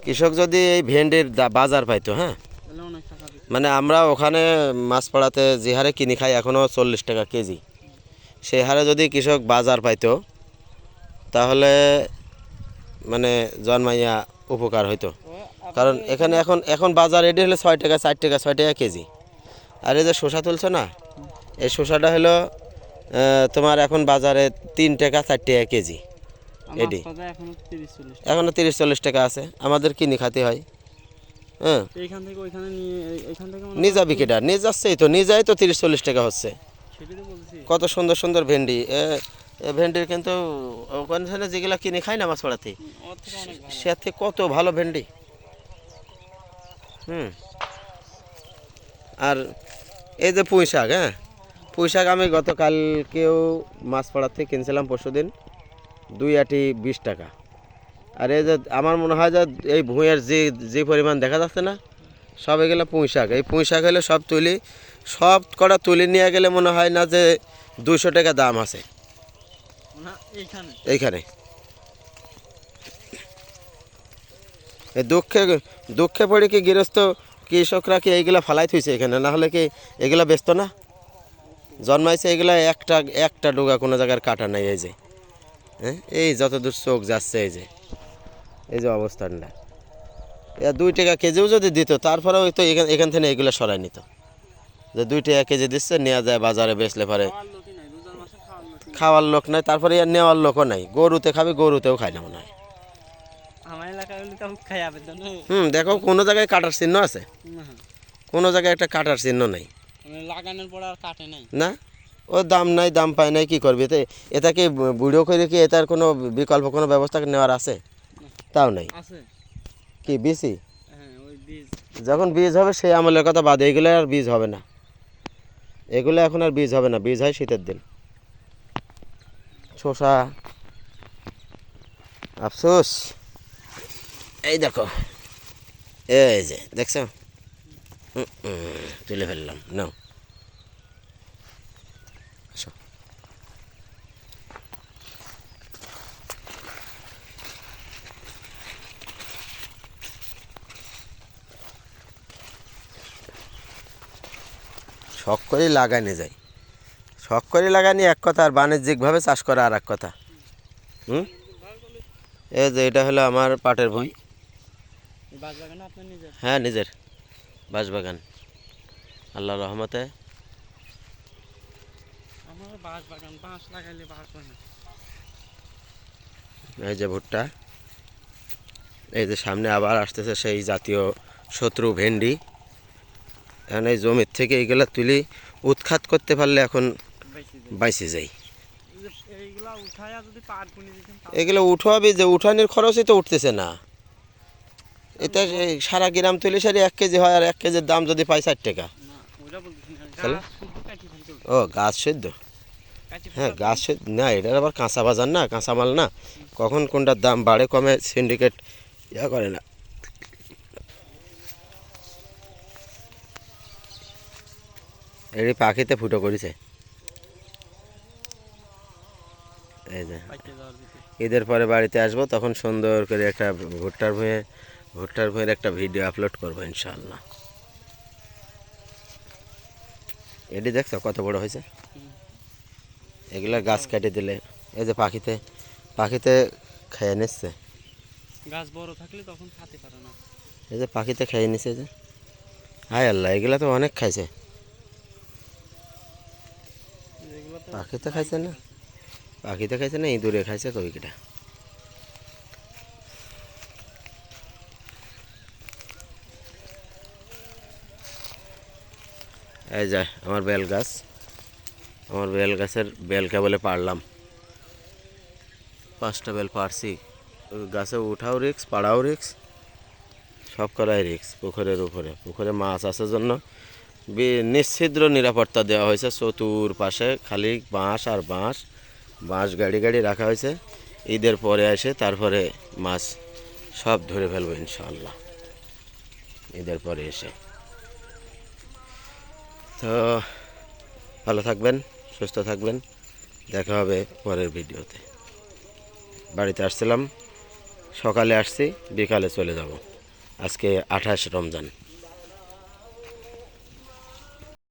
কৃষক যদি এই ভেন্ডির বাজার পাইতো, হ্যাঁ, মানে আমরা ওখানে মাছপাড়াতে যে হারে কিনে খাই এখনও 40 টাকা কেজি, সেই হারে যদি কৃষক বাজার পাইতো তাহলে মানে জন্মাইয়া উপকার হইতো। কারণ এখানে এখন এখন বাজার রেডি হলে 6 টাকা 4 টাকা 6 টাকা কেজি। আর এই যে শসা তুলছো না, এই শসাটা হলো তোমার এখন বাজারে 3 টাকা 4 টাকা কেজি। এডি এখনও 30-40 টাকা আছে, আমাদের কিনে খাতে হয়। হ্যাঁ, নিয়ে যাবি কেটা, নিয়ে যাচ্ছেই তো, নিয়ে যায় তো 30-40 টাকা হচ্ছে। কত সুন্দর সুন্দর ভেন্ডি, ভেন্ডির কিন্তু ওখানে যেগুলো কিনে খাই না মাছ পাড়াতে, সে থেকে কত ভালো ভেন্ডি। আর এই যে পুঁই শাক, হ্যাঁ, পুঁই শাক আমি গতকালকেও মাছ পাড়ার থেকে কিনছিলাম, পরশুদিন 2 আটি 20 টাকা। আর এই যে আমার মনে হয় যে এই ভুঁইয়ের যে যে পরিমাণ দেখা যাচ্ছে না, সব এগুলো পুঁই শাক। এই পুঁই শাক হলে সব কটা তুলি নিয়ে গেলে মনে হয় না যে 200 টাকা দাম আছে এইখানে। এই দুঃখে দুঃখে পড়ে কি গৃহস্থ কৃষকরা কি এইগুলা ফালাই থুইছে এখানে, না হলে কি এগুলা ব্যস্ত না জন্মাইছে? এগুলা একটা একটা ডোগা কোনো জায়গার কাটা নাই। এই যে হ্যাঁ, এই যতদূর চোখ যাচ্ছে, এই যে অবস্থানটা, 2 টাকা কেজিও যদি দিত তারপরেও তো এখান থেকে এগুলো সরাই নিত। যে 2 টাকা কেজি দিচ্ছে, নেওয়া যায় বাজারে বেচলে পারে, খাওয়ার লোক নাই, তারপরে আর নেওয়ার লোকও নাই। গরুতে খাবে, গরুতেও খায় না মনে হয়। দেখো কোনো জায়গায় কাটার চিহ্ন আছে? কোনো জায়গায় একটা কাটার চিহ্ন নাই, লাগানোর পর আর কাটে নাই না। ও দাম নাই, দাম পায় নাই, কি করবে? এটাকে বুড়ো করে কি এটার কোনো বিকল্প কোনো ব্যবস্থা নেওয়ার আছে? তাও নাই। কি বীজই? যখন বীজ হবে সেই আমলের কথা বাদে, এগুলো আর বীজ হবে না, এগুলো এখন আর বীজ হবে না, বীজ হয় শীতের দিন। শসা, আফসোস। এই দেখো, এই যে দেখছো, তুলে ফেললাম, নাও। শখ করে লাগানি যায়, শখ করে লাগানি এক কথা, আর বাণিজ্যিকভাবে চাষ করা আর এক কথা। এই যে এটা হলো আমার পাটের ভুঁই। হ্যাঁ, নিজের বাঁশবাগান, আল্লাহ রহমতে। এই যে ভুট্টা, এই যে সামনে আবার আসতেছে সেই জাতীয় শত্রু ভেন্ডি। এখন এই জমির থেকে এইগুলা তুলি উৎখাত করতে পারলে এখন বাইসে যাই। এগুলো উঠাবি, যে উঠানির খরচই তো উঠতেছে না। এটা সারা গ্রাম তুলি সারি 1 কেজি হয়, আর 1 কেজির দাম যদি পাই 4 টাকা। ও গাছ সেদ্ধ, হ্যাঁ গাছ সেদ্ধ না, এটার আবার কাঁচা বাজার না, কাঁচা মাল না, কখন কোনটার দাম বাড়ে কমে সিন্ডিকেট ইয়া করে না। এটি পাখিতে ফুটো করেছে। এই যে ঈদের পরে বাড়িতে আসবো, তখন সুন্দর করে একটা ভুট্টার ভুঁইয়ের একটা ভিডিও আপলোড করবো ইনশাআল্লাহ। এটি দেখছো কত বড় হয়েছে? এগুলা গাছ কেটে দিলে, এই যে পাখিতে খেয়ে নিচ্ছে। গাছ বড় থাকলে তখন খেতে পারে না, এই যে পাখিতে খেয়ে নিচ্ছে যে, হায় আল্লাহ, এগুলা তো অনেক খাইছে। পাখিতে খাইছে না, পাখিতে খাইছে না, ইঁদুরে খাইছে, কবিকিটা। এই যায় আমার বেল গাছ, আমার বেল গাছের বেল কেবলে পারলাম, 5টা বেল পারছি। গাছে উঠাও রিক্স, পাড়াও রিক্স, সব করাই রিক্স। পুকুরের উপরে, পুকুরে মাছ আসার জন্য নিশ্ছিদ্র নিরাপত্তা দেওয়া হয়েছে, চতুর্পাশে খালি বাঁশ আর বাঁশ, বাঁশ গাড়ি গাড়ি রাখা হয়েছে। ঈদের পরে এসে তারপরে মাছ সব ধরে ফেলবো ইনশাআল্লাহ, ঈদের পরে এসে। তো ভালো থাকবেন, সুস্থ থাকবেন, দেখা হবে পরের ভিডিওতে। বাড়িতে আসছিলাম, সকালে আসছি, বিকালে চলে যাব। আজকে 28 রমজান।